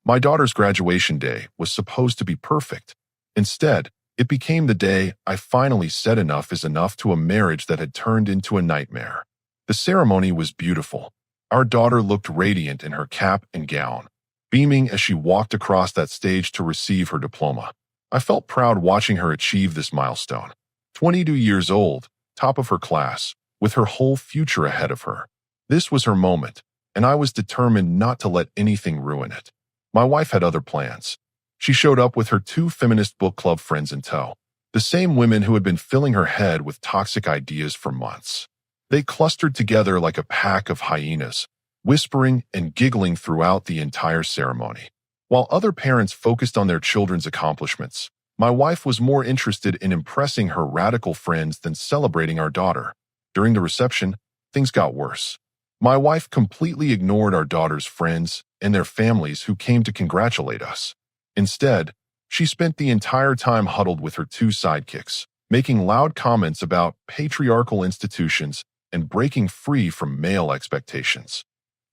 My daughter's graduation day was supposed to be perfect. Instead, it became the day I finally said enough is enough to a marriage that had turned into a nightmare. The ceremony was beautiful. Our daughter looked radiant in her cap and gown, beaming as she walked across that stage to receive her diploma. I felt proud watching her achieve this milestone. 22 years old, top of her class, with her whole future ahead of her. This was her moment, and I was determined not to let anything ruin it. My wife had other plans. She showed up with her two feminist book club friends in tow, the same women who had been filling her head with toxic ideas for months. They clustered together like a pack of hyenas, whispering and giggling throughout the entire ceremony. While other parents focused on their children's accomplishments, my wife was more interested in impressing her radical friends than celebrating our daughter. During the reception, things got worse. My wife completely ignored our daughter's friends and their families who came to congratulate us. Instead, she spent the entire time huddled with her two sidekicks, making loud comments about patriarchal institutions and breaking free from male expectations.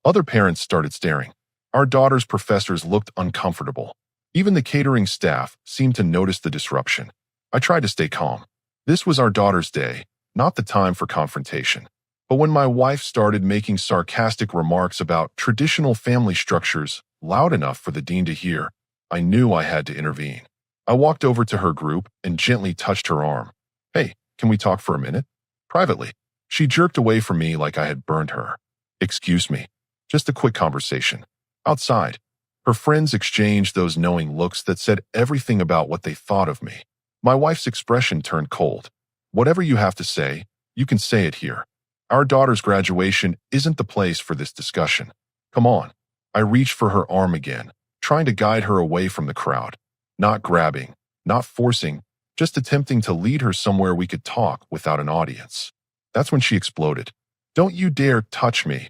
Other parents started staring. Our daughter's professors looked uncomfortable. Even the catering staff seemed to notice the disruption. I tried to stay calm. This was our daughter's day, not the time for confrontation. But when my wife started making sarcastic remarks about traditional family structures loud enough for the dean to hear, I knew I had to intervene. I walked over to her group and gently touched her arm. "Hey, can we talk for a minute?" Privately. She jerked away from me like I had burned her. "Excuse me. Just a quick conversation." Outside, her friends exchanged those knowing looks that said everything about what they thought of me. My wife's expression turned cold. "Whatever you have to say, you can say it here. Our daughter's graduation isn't the place for this discussion. Come on." I reached for her arm again, trying to guide her away from the crowd. Not grabbing, not forcing, just attempting to lead her somewhere we could talk without an audience. That's when she exploded. "Don't you dare touch me,"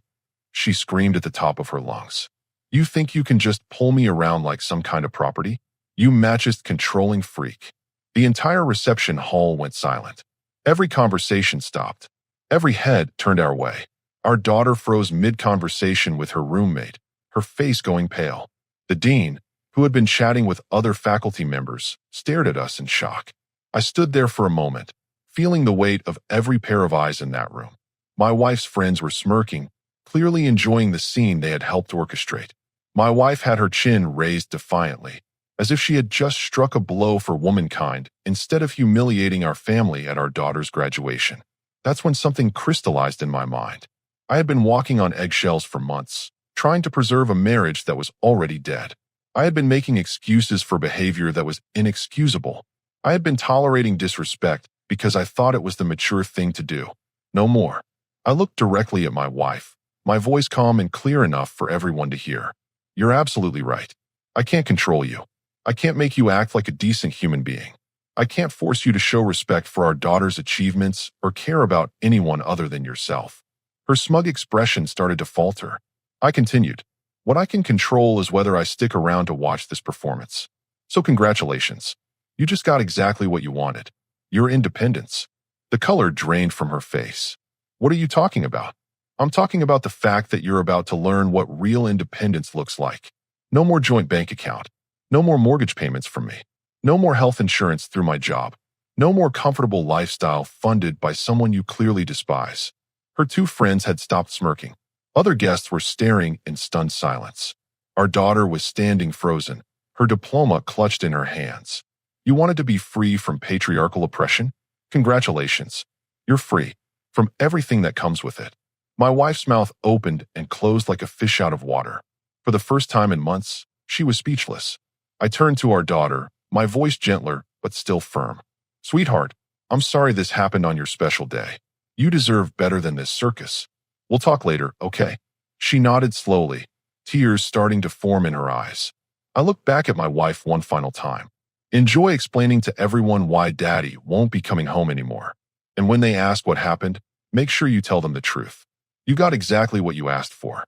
she screamed at the top of her lungs. "You think you can just pull me around like some kind of property? You machist controlling freak." The entire reception hall went silent. Every conversation stopped. Every head turned our way. Our daughter froze mid-conversation with her roommate, her face going pale. The dean, who had been chatting with other faculty members, stared at us in shock. I stood there for a moment, feeling the weight of every pair of eyes in that room. My wife's friends were smirking, clearly enjoying the scene they had helped orchestrate. My wife had her chin raised defiantly, as if she had just struck a blow for womankind instead of humiliating our family at our daughter's graduation. That's when something crystallized in my mind. I had been walking on eggshells for months, trying to preserve a marriage that was already dead. I had been making excuses for behavior that was inexcusable. I had been tolerating disrespect because I thought it was the mature thing to do. No more. I looked directly at my wife, my voice calm and clear enough for everyone to hear. "You're absolutely right. I can't control you. I can't make you act like a decent human being. I can't force you to show respect for our daughter's achievements or care about anyone other than yourself." Her smug expression started to falter. I continued. "What I can control is whether I stick around to watch this performance. So congratulations. You just got exactly what you wanted. Your independence." The color drained from her face. "What are you talking about?" "I'm talking about the fact that you're about to learn what real independence looks like. No more joint bank account. No more mortgage payments from me. No more health insurance through my job. No more comfortable lifestyle funded by someone you clearly despise." Her two friends had stopped smirking. Other guests were staring in stunned silence. Our daughter was standing frozen, her diploma clutched in her hands. "You wanted to be free from patriarchal oppression? Congratulations. You're free from everything that comes with it." My wife's mouth opened and closed like a fish out of water. For the first time in months, she was speechless. I turned to our daughter, my voice gentler but still firm. "Sweetheart, I'm sorry this happened on your special day. You deserve better than this circus. We'll talk later, okay?" She nodded slowly, tears starting to form in her eyes. I looked back at my wife one final time. "Enjoy explaining to everyone why Daddy won't be coming home anymore. And when they ask what happened, make sure you tell them the truth. You got exactly what you asked for."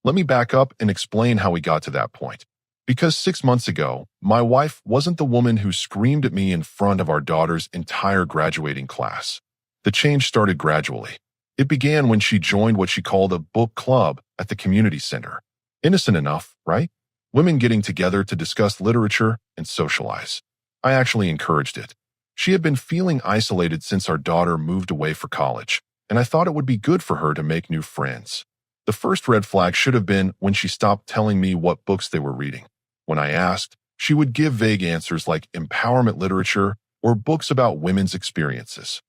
Let me back up and explain how we got to that point. Because 6 months ago, my wife wasn't the woman who screamed at me in front of our daughter's entire graduating class. The change started gradually. It began when she joined what she called a book club at the community center. Innocent enough, right? women getting together to discuss literature and socialize. I actually encouraged it. She had been feeling isolated since our daughter moved away for college, and I thought it would be good for her to make new friends. The first red flag should have been when she stopped telling me what books they were reading. When I asked, she would give vague answers like empowerment literature or books about women's experiences.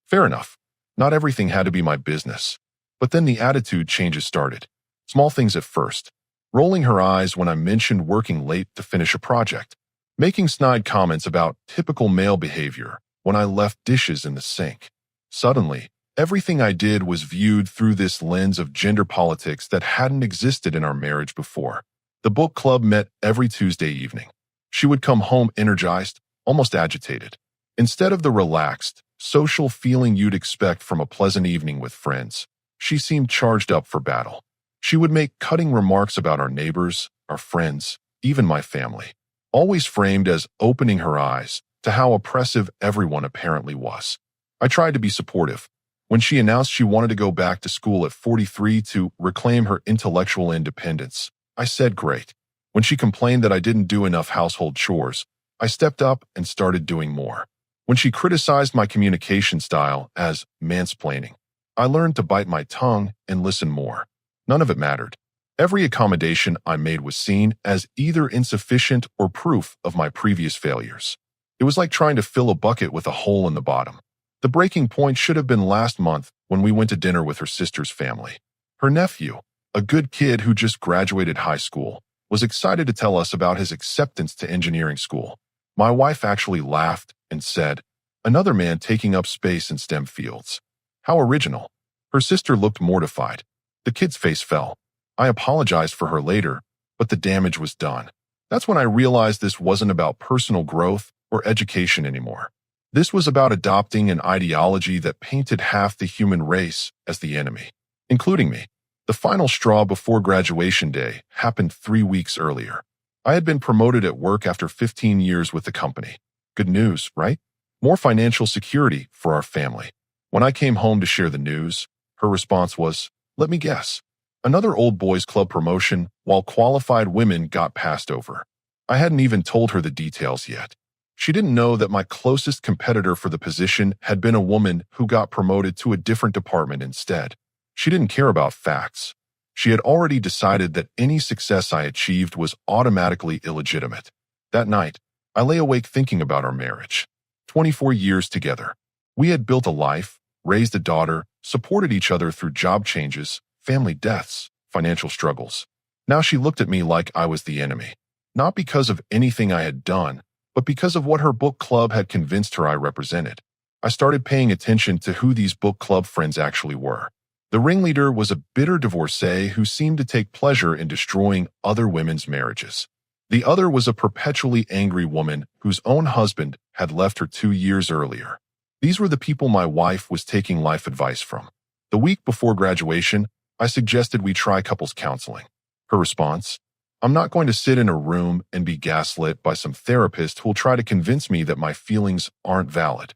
Fair enough. Not everything had to be my business. But then the attitude changes started. Small things at first. Rolling her eyes when I mentioned working late to finish a project. Making snide comments about typical male behavior when I left dishes in the sink. Suddenly, everything I did was viewed through this lens of gender politics that hadn't existed in our marriage before. The book club met every Tuesday evening. She would come home energized, almost agitated. Instead of the relaxed, social feeling you'd expect from a pleasant evening with friends, she seemed charged up for battle. She would make cutting remarks about our neighbors, our friends, even my family, always framed as opening her eyes to how oppressive everyone apparently was. I tried to be supportive. When she announced she wanted to go back to school at 43 to reclaim her intellectual independence, I said great. When she complained that I didn't do enough household chores, I stepped up and started doing more. When she criticized my communication style as mansplaining, I learned to bite my tongue and listen more. None of it mattered. Every accommodation I made was seen as either insufficient or proof of my previous failures. It was like trying to fill a bucket with a hole in the bottom. The breaking point should have been last month when we went to dinner with her sister's family. Her nephew, a good kid who just graduated high school, was excited to tell us about his acceptance to engineering school. My wife actually laughed and said, "Another man taking up space in STEM fields. How original." Her sister looked mortified. The kid's face fell. I apologized for her later, but the damage was done. That's when I realized this wasn't about personal growth or education anymore. This was about adopting an ideology that painted half the human race as the enemy, including me. The final straw before graduation day happened 3 weeks earlier. I had been promoted at work after 15 years with the company. Good news, right? More financial security for our family. When I came home to share the news, her response was, "Let me guess. Another old boys club promotion while qualified women got passed over." I hadn't even told her the details yet. She didn't know that my closest competitor for the position had been a woman who got promoted to a different department instead. She didn't care about facts. She had already decided that any success I achieved was automatically illegitimate. That night, I lay awake thinking about our marriage. 24 years together. We had built a life, raised a daughter, supported each other through job changes, family deaths, financial struggles. Now she looked at me like I was the enemy. Not because of anything I had done, but because of what her book club had convinced her I represented. I started paying attention to who these book club friends actually were. The ringleader was a bitter divorcee who seemed to take pleasure in destroying other women's marriages. The other was a perpetually angry woman whose own husband had left her 2 years earlier. These were the people my wife was taking life advice from. The week before graduation, I suggested we try couples counseling. Her response, "I'm not going to sit in a room and be gaslit by some therapist who'll try to convince me that my feelings aren't valid."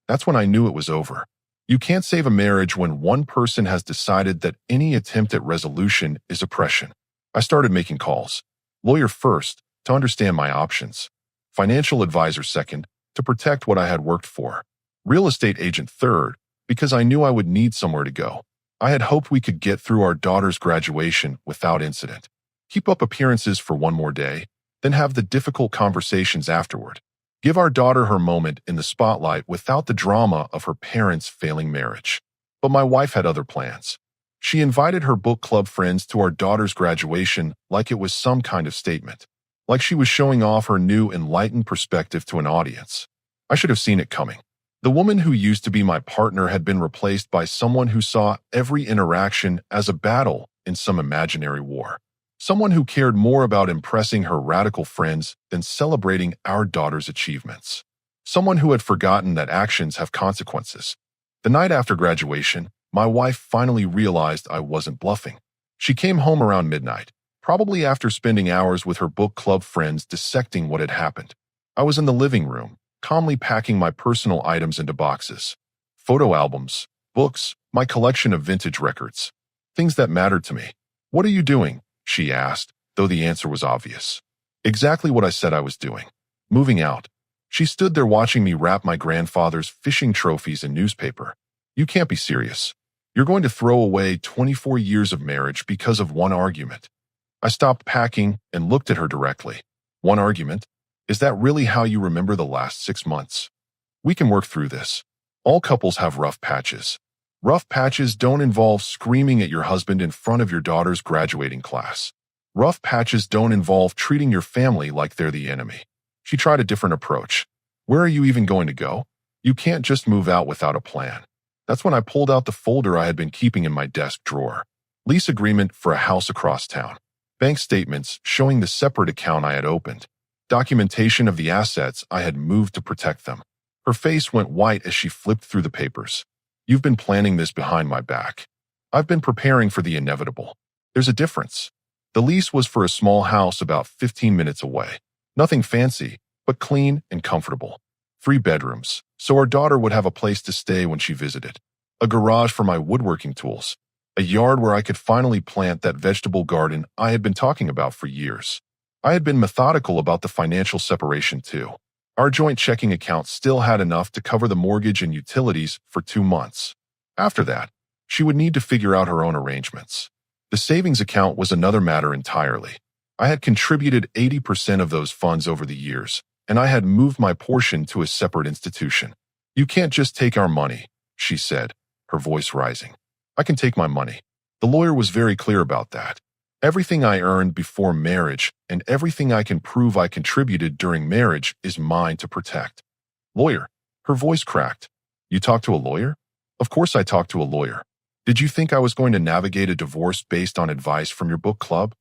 That's when I knew it was over. You can't save a marriage when one person has decided that any attempt at resolution is oppression. I started making calls. Lawyer first, to understand my options. Financial advisor second, to protect what I had worked for. Real estate agent third, because I knew I would need somewhere to go. I had hoped we could get through our daughter's graduation without incident. Keep up appearances for one more day, then have the difficult conversations afterward. Give our daughter her moment in the spotlight without the drama of her parents' failing marriage. But my wife had other plans. She invited her book club friends to our daughter's graduation like it was some kind of statement. Like she was showing off her new enlightened perspective to an audience. I should have seen it coming. The woman who used to be my partner had been replaced by someone who saw every interaction as a battle in some imaginary war. Someone who cared more about impressing her radical friends than celebrating our daughter's achievements. Someone who had forgotten that actions have consequences. The night after graduation, my wife finally realized I wasn't bluffing. She came home around midnight, probably after spending hours with her book club friends dissecting what had happened. I was in the living room, calmly packing my personal items into boxes. Photo albums, books, my collection of vintage records. Things that mattered to me. "What are you doing?" she asked, though the answer was obvious. Exactly what I said I was doing. Moving out. She stood there watching me wrap my grandfather's fishing trophies in newspaper. You can't be serious. You're going to throw away 24 years of marriage because of one argument. I stopped packing and looked at her directly. One argument? Is that really how you remember the last 6 months? We can work through this. All couples have rough patches. Rough patches don't involve screaming at your husband in front of your daughter's graduating class. Rough patches don't involve treating your family like they're the enemy. She tried a different approach. Where are you even going to go? You can't just move out without a plan. That's when I pulled out the folder I had been keeping in my desk drawer. Lease agreement for a house across town. Bank statements showing the separate account I had opened. Documentation of the assets I had moved to protect them. Her face went white as she flipped through the papers. You've been planning this behind my back. I've been preparing for the inevitable. There's a difference. The lease was for a small house about 15 minutes away. Nothing fancy, but clean and comfortable. 3 bedrooms, so our daughter would have a place to stay when she visited. A garage for my woodworking tools. A yard where I could finally plant that vegetable garden I had been talking about for years. I had been methodical about the financial separation too. Our joint checking account still had enough to cover the mortgage and utilities for 2 months. After that, she would need to figure out her own arrangements. The savings account was another matter entirely. I had contributed 80% of those funds over the years, and I had moved my portion to a separate institution. You can't just take our money, she said, her voice rising. I can take my money. The lawyer was very clear about that. Everything I earned before marriage and everything I can prove I contributed during marriage is mine to protect. Lawyer. Her voice cracked. You talked to a lawyer? Of course I talked to a lawyer. Did you think I was going to navigate a divorce based on advice from your book club?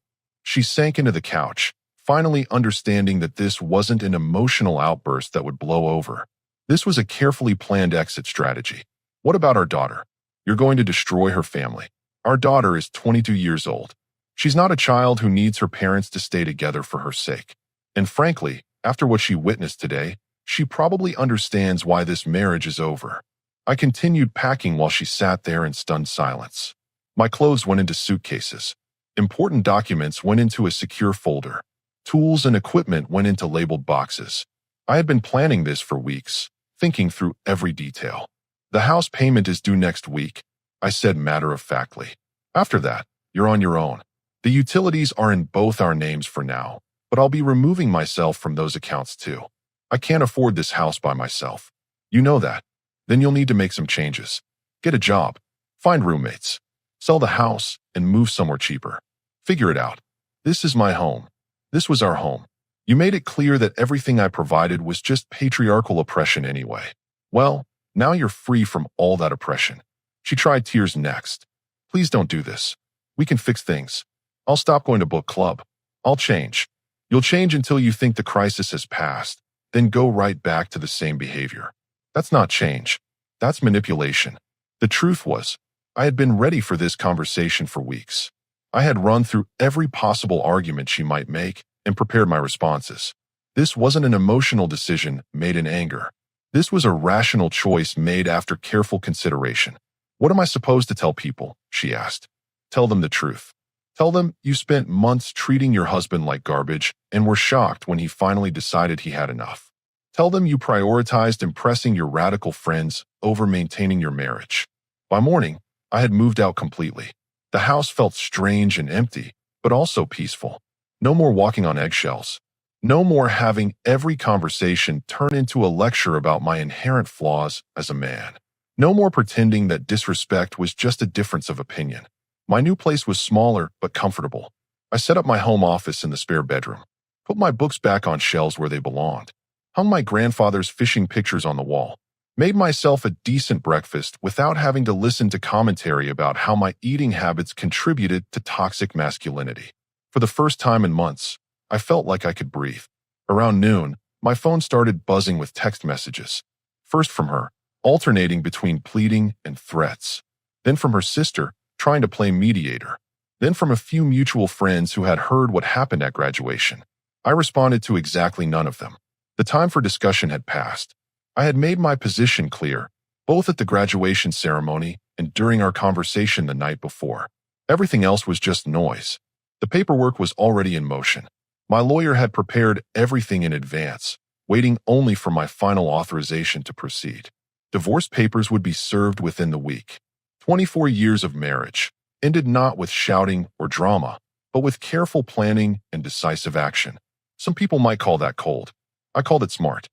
She sank into the couch, finally understanding that this wasn't an emotional outburst that would blow over. This was a carefully planned exit strategy. What about our daughter? You're going to destroy her family. Our daughter is 22 years old. She's not a child who needs her parents to stay together for her sake. And frankly, after what she witnessed today, she probably understands why this marriage is over. I continued packing while she sat there in stunned silence. My clothes went into suitcases. Important documents went into a secure folder. Tools and equipment went into labeled boxes. I had been planning this for weeks, thinking through every detail. The house payment is due next week, I said matter-of-factly. After that, you're on your own. The utilities are in both our names for now, but I'll be removing myself from those accounts too. I can't afford this house by myself. You know that. Then you'll need to make some changes. Get a job. Find roommates. Sell the house and move somewhere cheaper. Figure it out. This is my home. This was our home. You made it clear that everything I provided was just patriarchal oppression anyway. Well, now you're free from all that oppression. She tried tears next. Please don't do this. We can fix things. I'll stop going to book club. I'll change. You'll change until you think the crisis has passed, then go right back to the same behavior. That's not change. That's manipulation. The truth was, I had been ready for this conversation for weeks. I had run through every possible argument she might make and prepared my responses. This wasn't an emotional decision made in anger. This was a rational choice made after careful consideration. What am I supposed to tell people? She asked. Tell them the truth. Tell them you spent months treating your husband like garbage and were shocked when he finally decided he had enough. Tell them you prioritized impressing your radical friends over maintaining your marriage. By morning, I had moved out completely. The house felt strange and empty, but also peaceful. No more walking on eggshells. No more having every conversation turn into a lecture about my inherent flaws as a man. No more pretending that disrespect was just a difference of opinion. My new place was smaller but comfortable. I set up my home office in the spare bedroom, put my books back on shelves where they belonged, hung my grandfather's fishing pictures on the wall, made myself a decent breakfast without having to listen to commentary about how my eating habits contributed to toxic masculinity. For the first time in months, I felt like I could breathe. Around noon, my phone started buzzing with text messages. First from her, alternating between pleading and threats. Then from her sister, trying to play mediator. Then from a few mutual friends who had heard what happened at graduation. I responded to exactly none of them. The time for discussion had passed. I had made my position clear, both at the graduation ceremony and during our conversation the night before. Everything else was just noise. The paperwork was already in motion. My lawyer had prepared everything in advance, waiting only for my final authorization to proceed. Divorce papers would be served within the week. 24 years of marriage ended not with shouting or drama, but with careful planning and decisive action. Some people might call that cold. I called it smart.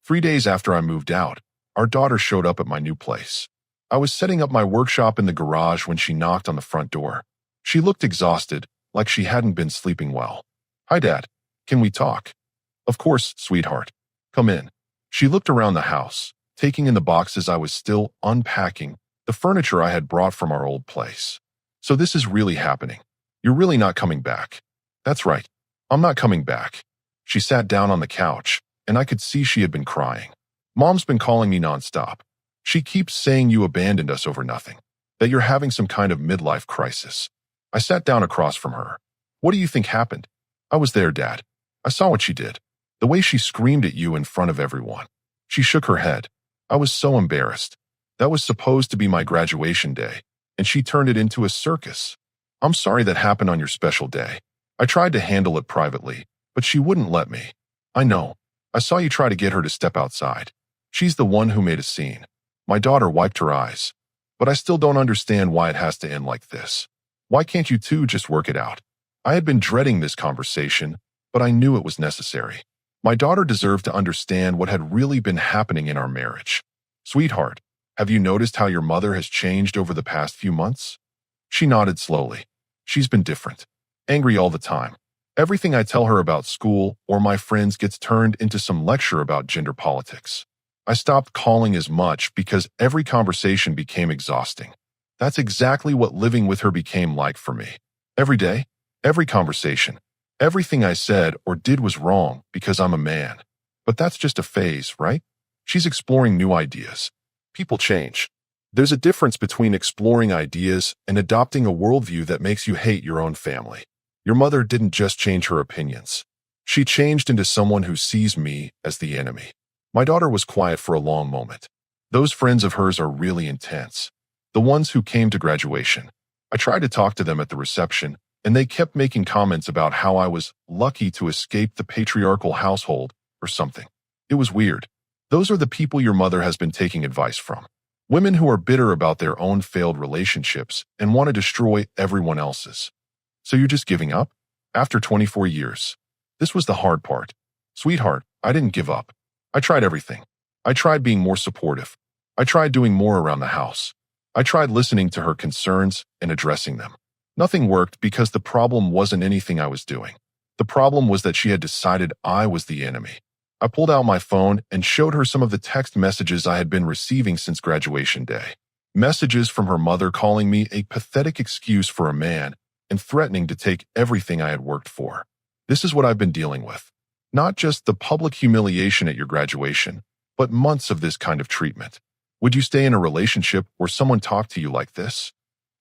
3 days after I moved out, our daughter showed up at my new place. I was setting up my workshop in the garage when she knocked on the front door. She looked exhausted, like she hadn't been sleeping well. "Hi, Dad. Can we talk?" "Of course, sweetheart. Come in." She looked around the house, taking in the boxes I was still unpacking, the furniture I had brought from our old place. "So this is really happening. You're really not coming back." "That's right. I'm not coming back." She sat down on the couch, and I could see she had been crying. "Mom's been calling me nonstop. She keeps saying you abandoned us over nothing, that you're having some kind of midlife crisis." I sat down across from her. "What do you think happened?" "I was there, Dad. I saw what she did. The way she screamed at you in front of everyone." She shook her head. "I was so embarrassed. That was supposed to be my graduation day, and she turned it into a circus. I'm sorry that happened on your special day. I tried to handle it privately, but she wouldn't let me." "I know. I saw you try to get her to step outside. She's the one who made a scene." My daughter wiped her eyes. "But I still don't understand why it has to end like this. Why can't you two just work it out?" I had been dreading this conversation, but I knew it was necessary. My daughter deserved to understand what had really been happening in our marriage. "Sweetheart, have you noticed how your mother has changed over the past few months?" She nodded slowly. "She's been different. Angry all the time. Everything I tell her about school or my friends gets turned into some lecture about gender politics. I stopped calling as much because every conversation became exhausting. That's exactly what living with her became like for me. Every day, every conversation, everything I said or did was wrong because I'm a man. But that's just a phase, right? She's exploring new ideas. People change. There's a difference between exploring ideas and adopting a worldview that makes you hate your own family. Your mother didn't just change her opinions. She changed into someone who sees me as the enemy." My daughter was quiet for a long moment. "Those friends of hers are really intense. The ones who came to graduation. I tried to talk to them at the reception, and they kept making comments about how I was lucky to escape the patriarchal household or something. It was weird. Those are the people your mother has been taking advice from. Women who are bitter about their own failed relationships and want to destroy everyone else's. So you're just giving up? After 24 years. This was the hard part. Sweetheart, I didn't give up. I tried everything. I tried being more supportive. I tried doing more around the house. I tried listening to her concerns and addressing them. Nothing worked because the problem wasn't anything I was doing. The problem was that she had decided I was the enemy. I pulled out my phone and showed her some of the text messages I had been receiving since graduation day. Messages from her mother calling me a pathetic excuse for a man and threatening to take everything I had worked for. This is what I've been dealing with. Not just the public humiliation at your graduation, but months of this kind of treatment. Would you stay in a relationship where someone talked to you like this?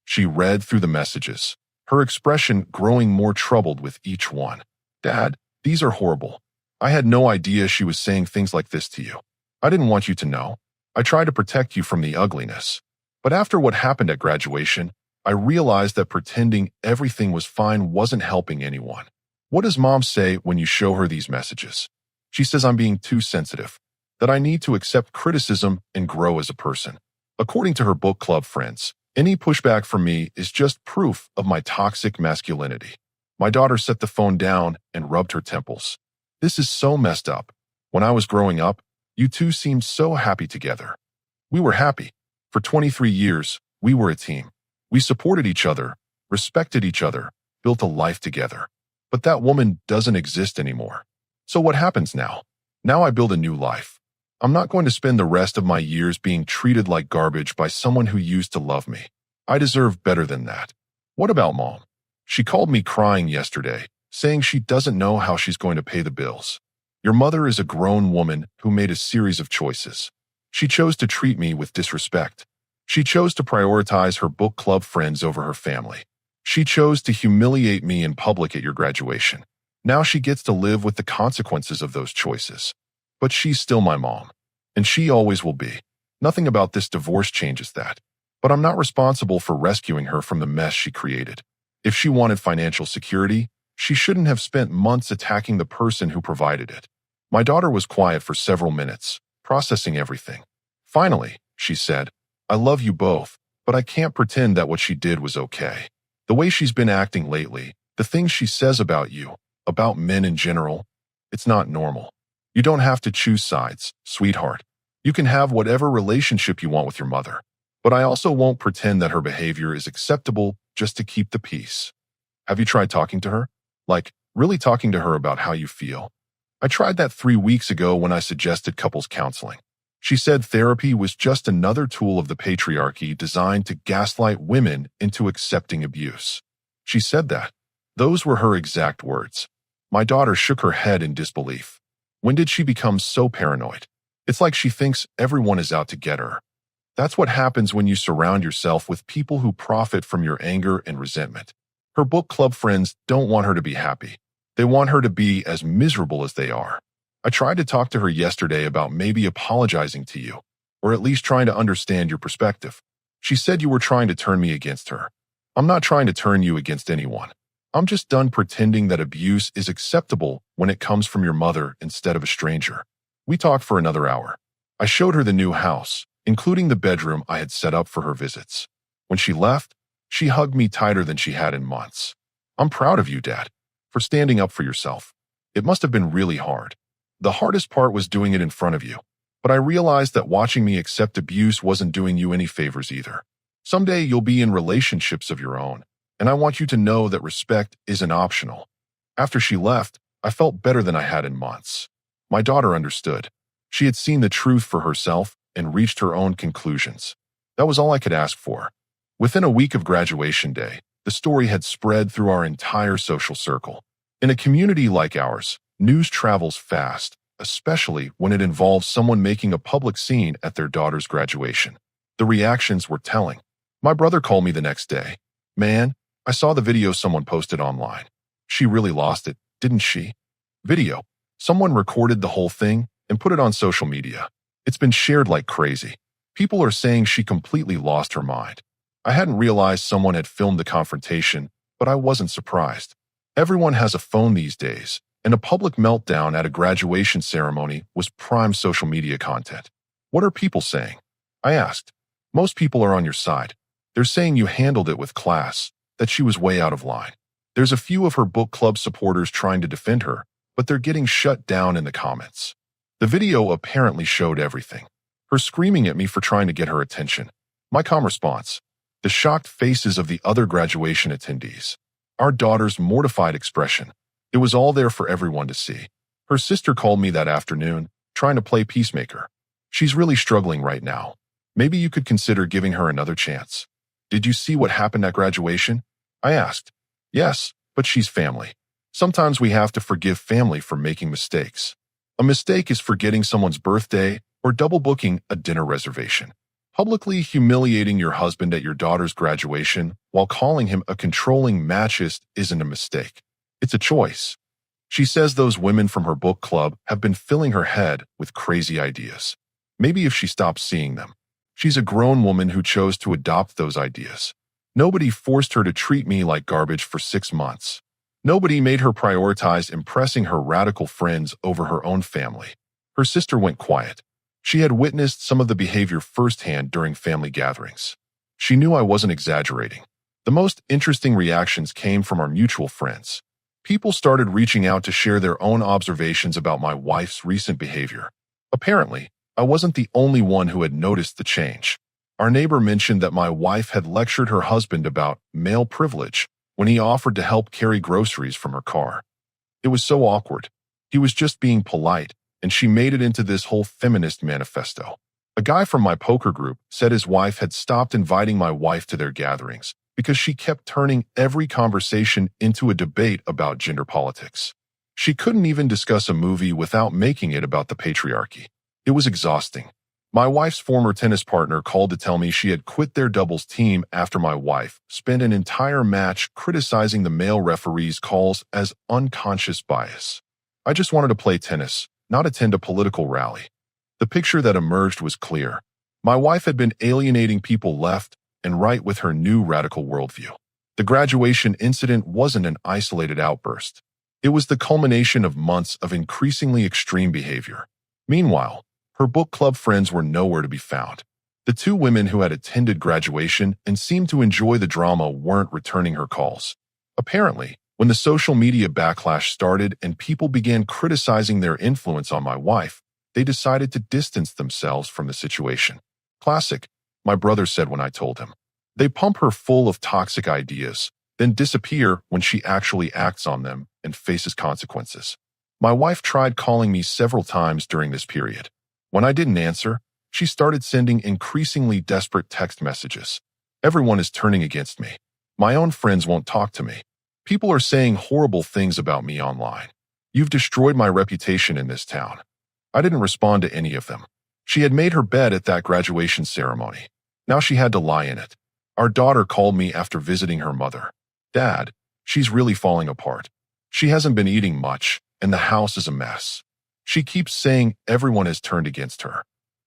She read through the messages, her expression growing more troubled with each one. Dad, these are horrible. I had no idea she was saying things like this to you. I didn't want you to know. I tried to protect you from the ugliness. But after what happened at graduation, I realized that pretending everything was fine wasn't helping anyone. What does Mom say when you show her these messages? She says I'm being too sensitive, that I need to accept criticism and grow as a person. According to her book club friends, any pushback from me is just proof of my toxic masculinity. My daughter set the phone down and rubbed her temples. This is so messed up. When I was growing up, you two seemed so happy together. We were happy. For 23 years, we were a team. We supported each other, respected each other, built a life together. But that woman doesn't exist anymore. So what happens now? Now I build a new life. I'm not going to spend the rest of my years being treated like garbage by someone who used to love me. I deserve better than that. What about Mom? She called me crying yesterday, saying she doesn't know how she's going to pay the bills. Your mother is a grown woman who made a series of choices. She chose to treat me with disrespect. She chose to prioritize her book club friends over her family. She chose to humiliate me in public at your graduation. Now she gets to live with the consequences of those choices. But she's still my mom, and she always will be. Nothing about this divorce changes that. But I'm not responsible for rescuing her from the mess she created. If she wanted financial security, she shouldn't have spent months attacking the person who provided it. My daughter was quiet for several minutes, processing everything. Finally, she said, "I love you both, but I can't pretend that what she did was okay. The way she's been acting lately, the things she says about you, about men in general, it's not normal. You don't have to choose sides, sweetheart. You can have whatever relationship you want with your mother. But I also won't pretend that her behavior is acceptable just to keep the peace." Have you tried talking to her? Like, really talking to her about how you feel? I tried that 3 weeks ago when I suggested couples counseling. She said therapy was just another tool of the patriarchy designed to gaslight women into accepting abuse. She said that. Those were her exact words. My daughter shook her head in disbelief. When did she become so paranoid? It's like she thinks everyone is out to get her. That's what happens when you surround yourself with people who profit from your anger and resentment. Her book club friends don't want her to be happy. They want her to be as miserable as they are. I tried to talk to her yesterday about maybe apologizing to you, or at least trying to understand your perspective. She said you were trying to turn me against her. I'm not trying to turn you against anyone. I'm just done pretending that abuse is acceptable when it comes from your mother instead of a stranger. We talked for another hour. I showed her the new house, including the bedroom I had set up for her visits. When she left, she hugged me tighter than she had in months. "I'm proud of you, Dad, for standing up for yourself. It must have been really hard. The hardest part was doing it in front of you. But I realized that watching me accept abuse wasn't doing you any favors either. Someday you'll be in relationships of your own, and I want you to know that respect isn't optional." After she left, I felt better than I had in months. My daughter understood. She had seen the truth for herself and reached her own conclusions. That was all I could ask for. Within a week of graduation day, the story had spread through our entire social circle. In a community like ours, news travels fast, especially when it involves someone making a public scene at their daughter's graduation. The reactions were telling. My brother called me the next day. "Man, I saw the video someone posted online. She really lost it, didn't she?" Video. Someone recorded the whole thing and put it on social media. It's been shared like crazy. People are saying she completely lost her mind. I hadn't realized someone had filmed the confrontation, but I wasn't surprised. Everyone has a phone these days, and a public meltdown at a graduation ceremony was prime social media content. What are people saying? I asked. Most people are on your side. They're saying you handled it with class, that she was way out of line. There's a few of her book club supporters trying to defend her, but they're getting shut down in the comments. The video apparently showed everything. Her screaming at me for trying to get her attention. My calm response. The shocked faces of the other graduation attendees. Our daughter's mortified expression. It was all there for everyone to see. Her sister called me that afternoon, trying to play peacemaker. "She's really struggling right now. Maybe you could consider giving her another chance." "Did you see what happened at graduation?" I asked. "Yes, but she's family. Sometimes we have to forgive family for making mistakes. A mistake is forgetting someone's birthday or double booking a dinner reservation. Publicly humiliating your husband at your daughter's graduation while calling him a controlling machist isn't a mistake. It's a choice." She says those women from her book club have been filling her head with crazy ideas. Maybe if she stops seeing them. She's a grown woman who chose to adopt those ideas. Nobody forced her to treat me like garbage for 6 months. Nobody made her prioritize impressing her radical friends over her own family. Her sister went quiet. She had witnessed some of the behavior firsthand during family gatherings. She knew I wasn't exaggerating. The most interesting reactions came from our mutual friends. People started reaching out to share their own observations about my wife's recent behavior. Apparently, I wasn't the only one who had noticed the change. Our neighbor mentioned that my wife had lectured her husband about male privilege when he offered to help carry groceries from her car. It was so awkward. He was just being polite, and she made it into this whole feminist manifesto. A guy from my poker group said his wife had stopped inviting my wife to their gatherings because she kept turning every conversation into a debate about gender politics. She couldn't even discuss a movie without making it about the patriarchy. It was exhausting. My wife's former tennis partner called to tell me she had quit their doubles team after my wife spent an entire match criticizing the male referee's calls as unconscious bias. I just wanted to play tennis, not attend a political rally. The picture that emerged was clear. My wife had been alienating people left and right with her new radical worldview. The graduation incident wasn't an isolated outburst. It was the culmination of months of increasingly extreme behavior. Meanwhile, her book club friends were nowhere to be found. The two women who had attended graduation and seemed to enjoy the drama weren't returning her calls. Apparently, when the social media backlash started and people began criticizing their influence on my wife, they decided to distance themselves from the situation. Classic, my brother said when I told him. They pump her full of toxic ideas, then disappear when she actually acts on them and faces consequences. My wife tried calling me several times during this period. When I didn't answer, she started sending increasingly desperate text messages. Everyone is turning against me. My own friends won't talk to me. People are saying horrible things about me online. You've destroyed my reputation in this town. I didn't respond to any of them. She had made her bed at that graduation ceremony. Now she had to lie in it. Our daughter called me after visiting her mother. Dad, she's really falling apart. She hasn't been eating much, and the house is a mess. She keeps saying everyone has turned against her.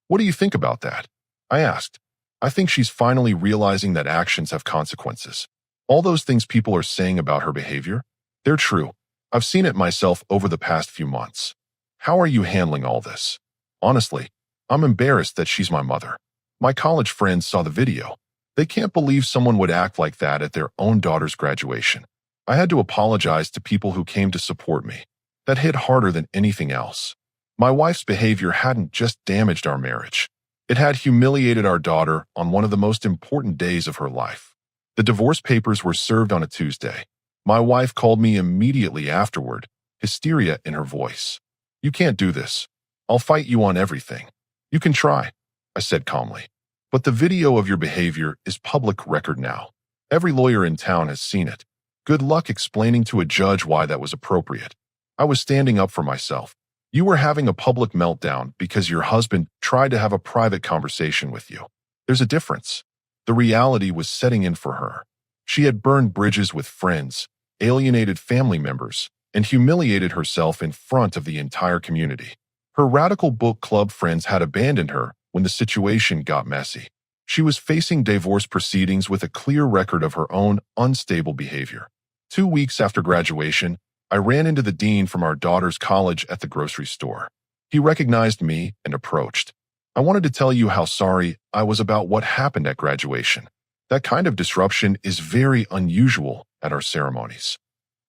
What do you think about that? I asked. I think she's finally realizing that actions have consequences. All those things people are saying about her behavior, they're true. I've seen it myself over the past few months. How are you handling all this? Honestly, I'm embarrassed that she's my mother. My college friends saw the video. They can't believe someone would act like that at their own daughter's graduation. I had to apologize to people who came to support me. That hit harder than anything else. My wife's behavior hadn't just damaged our marriage. It had humiliated our daughter on one of the most important days of her life. The divorce papers were served on a Tuesday. My wife called me immediately afterward, hysteria in her voice. You can't do this. I'll fight you on everything. You can try, I said calmly. But the video of your behavior is public record now. Every lawyer in town has seen it. Good luck explaining to a judge why that was appropriate. I was standing up for myself. You were having a public meltdown because your husband tried to have a private conversation with you. There's a difference. The reality was setting in for her. She had burned bridges with friends, alienated family members, and humiliated herself in front of the entire community. Her radical book club friends had abandoned her when the situation got messy. She was facing divorce proceedings with a clear record of her own unstable behavior. 2 weeks after graduation, I ran into the dean from our daughter's college at the grocery store. He recognized me and approached. I wanted to tell you how sorry I was about what happened at graduation. That kind of disruption is very unusual at our ceremonies.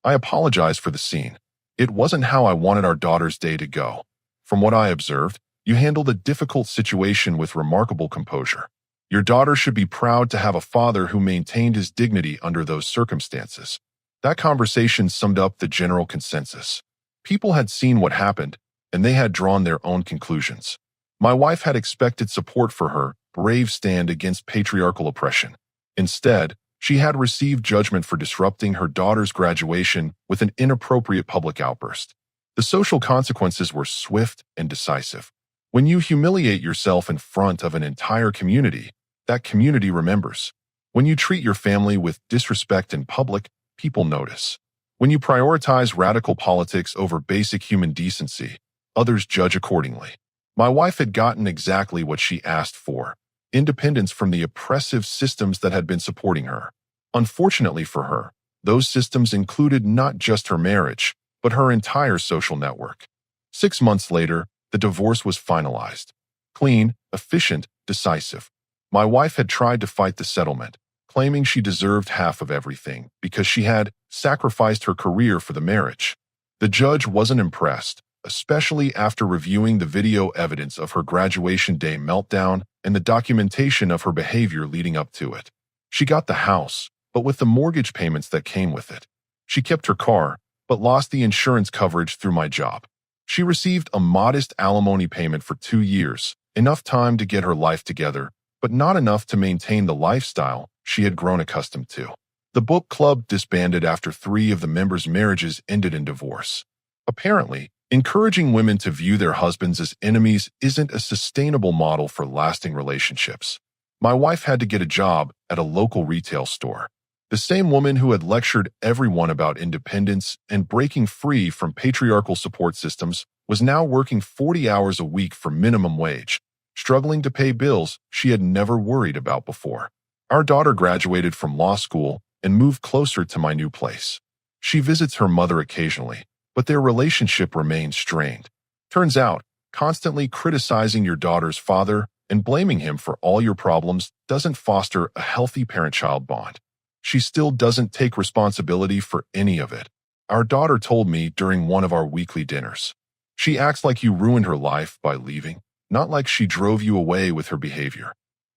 I apologized for the scene. It wasn't how I wanted our daughter's day to go. From what I observed, you handled a difficult situation with remarkable composure. Your daughter should be proud to have a father who maintained his dignity under those circumstances. That conversation summed up the general consensus. People had seen what happened, and they had drawn their own conclusions. My wife had expected support for her brave stand against patriarchal oppression. Instead, she had received judgment for disrupting her daughter's graduation with an inappropriate public outburst. The social consequences were swift and decisive. When you humiliate yourself in front of an entire community, that community remembers. When you treat your family with disrespect in public, people notice. When you prioritize radical politics over basic human decency, others judge accordingly. My wife had gotten exactly what she asked for: independence from the oppressive systems that had been supporting her. Unfortunately for her, those systems included not just her marriage, but her entire social network. 6 months later, the divorce was finalized. Clean, efficient, decisive. My wife had tried to fight the settlement, claiming she deserved half of everything because she had sacrificed her career for the marriage. The judge wasn't impressed, especially after reviewing the video evidence of her graduation day meltdown and the documentation of her behavior leading up to it. She got the house, but with the mortgage payments that came with it. She kept her car, but lost the insurance coverage through my job. She received a modest alimony payment for 2 years, enough time to get her life together, but not enough to maintain the lifestyle she had grown accustomed to. The book club disbanded after 3 of the members' marriages ended in divorce. Apparently, encouraging women to view their husbands as enemies isn't a sustainable model for lasting relationships. My wife had to get a job at a local retail store. The same woman who had lectured everyone about independence and breaking free from patriarchal support systems was now working 40 hours a week for minimum wage, struggling to pay bills she had never worried about before. Our daughter graduated from law school and moved closer to my new place. She visits her mother occasionally, but their relationship remains strained. Turns out, constantly criticizing your daughter's father and blaming him for all your problems doesn't foster a healthy parent-child bond. She still doesn't take responsibility for any of it. Our daughter told me during one of our weekly dinners. She acts like you ruined her life by leaving, not like she drove you away with her behavior.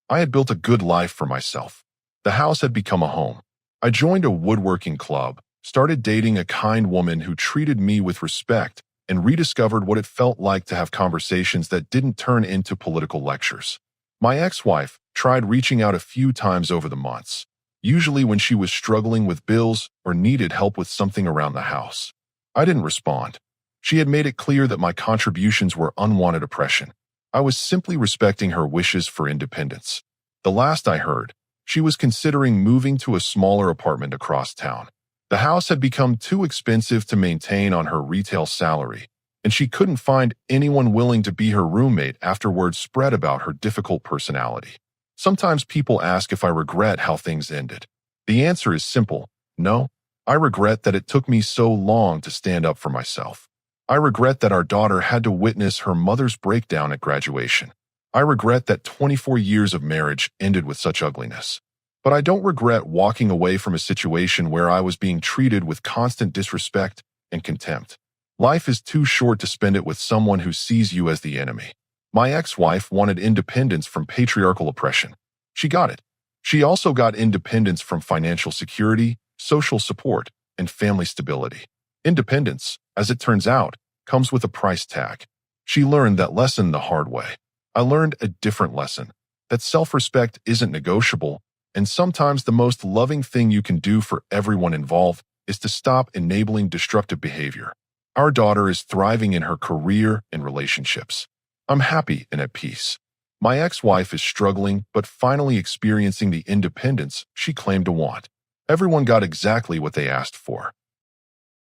I had built a good life for myself. The house had become a home. I joined a woodworking club, started dating a kind woman who treated me with respect, and rediscovered what it felt like to have conversations that didn't turn into political lectures. My ex-wife tried reaching out a few times over the months, usually when she was struggling with bills or needed help with something around the house. I didn't respond. She had made it clear that my contributions were unwanted oppression. I was simply respecting her wishes for independence. The last I heard, she was considering moving to a smaller apartment across town. The house had become too expensive to maintain on her retail salary, and she couldn't find anyone willing to be her roommate after word spread about her difficult personality. Sometimes people ask if I regret how things ended. The answer is simple: no. I regret that it took me so long to stand up for myself. I regret that our daughter had to witness her mother's breakdown at graduation. I regret that 24 years of marriage ended with such ugliness. But I don't regret walking away from a situation where I was being treated with constant disrespect and contempt. Life is too short to spend it with someone who sees you as the enemy. My ex-wife wanted independence from patriarchal oppression. She got it. She also got independence from financial security, social support, and family stability. Independence, as it turns out, comes with a price tag. She learned that lesson the hard way. I learned a different lesson, that self-respect isn't negotiable, and sometimes the most loving thing you can do for everyone involved is to stop enabling destructive behavior. Our daughter is thriving in her career and relationships. I'm happy and at peace. My ex-wife is struggling but finally experiencing the independence she claimed to want. Everyone got exactly what they asked for.